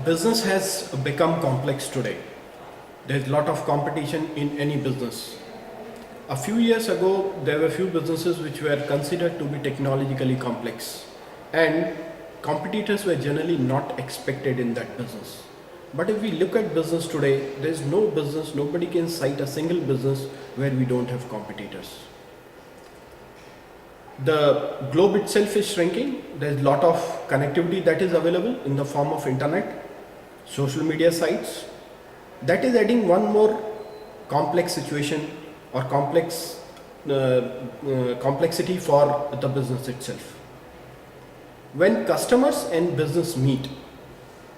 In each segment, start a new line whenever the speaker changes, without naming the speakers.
Business has become complex today. There's a lot of competition in any business. A few years ago, there were few businesses which were considered to be technologically complex, and competitors were generally not expected in that business. But if we look at business today, there's no business, nobody can cite a single business where we don't have competitors. The globe itself is shrinking. There's a lot of connectivity that is available in the form of internet, social media sites. That is adding one more complex situation or complexity for the business itself. When customers and business meet,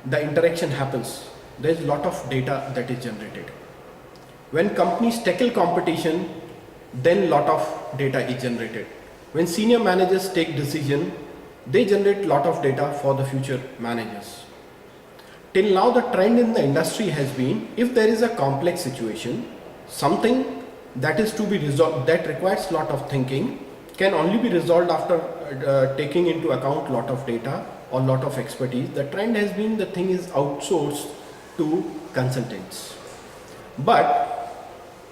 the interaction happens. There's a lot of data that is generated. When companies tackle competition, then a lot of data is generated. When senior managers take decision, they generate lot of data for the future managers. Till now, the trend in the industry has been, if there is a complex situation, something that is to be resolved, that requires lot of thinking, can only be resolved after taking into account lot of data or lot of expertise. The trend has been the thing is outsourced to consultants. But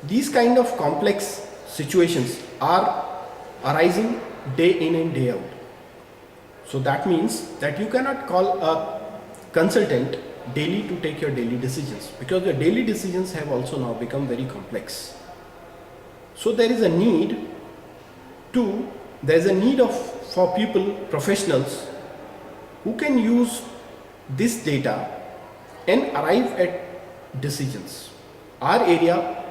these kind of complex situations are arising day in and day out. So that means that you cannot call a consultant daily to take your daily decisions, because your daily decisions have also now become very complex. So there is a need for people, professionals who can use this data and arrive at decisions. Our area,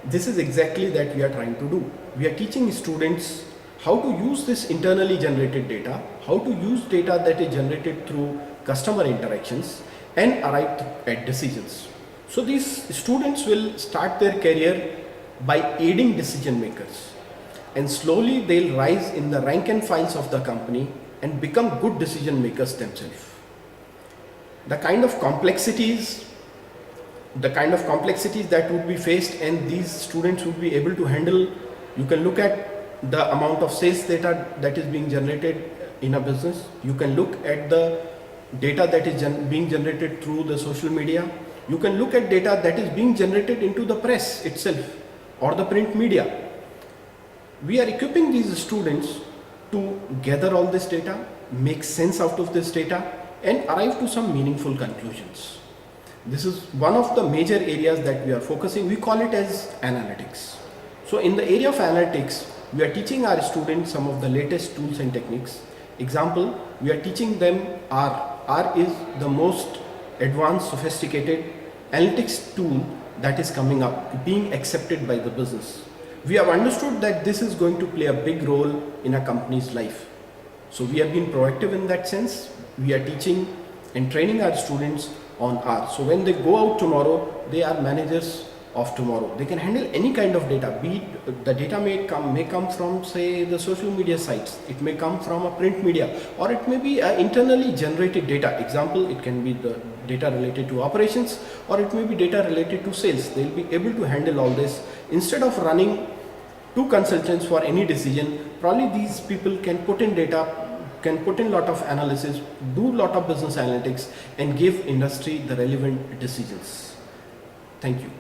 this is exactly that we are trying to do. We are teaching students how to use this internally generated data, how to use data that is generated through customer interactions and arrive at decisions. So these students will start their career by aiding decision makers, and slowly they'll rise in the rank and files of the company and become good decision makers themselves. The kind of complexities that would be faced and these students would be able to handle, you can look at the amount of sales data that is being generated in a business. You can look at the data that is being generated through the social media. You can look at data that is being generated into the press itself or the print media. We are equipping these students to gather all this data, make sense out of this data and arrive to some meaningful conclusions. This is one of the major areas that we are focusing. We call it as analytics. So in the area of analytics, we are teaching our students some of the latest tools and techniques. Example, we are teaching them R. R is the most advanced, sophisticated analytics tool that is coming up, being accepted by the business. We have understood that this is going to play a big role in a company's life. So we have been proactive in that sense. We are teaching and training our students on R. So when they go out tomorrow, they are managers of tomorrow. They can handle any kind of data. Be it the data may come from, say, the social media sites. It may come from a print media, or it may be internally generated data. Example, it can be the data related to operations, or it may be data related to sales. They'll be able to handle all this. Instead of running two consultants for any decision, probably these people can put in data, can put in lot of analysis, do lot of business analytics and give industry the relevant decisions. Thank you.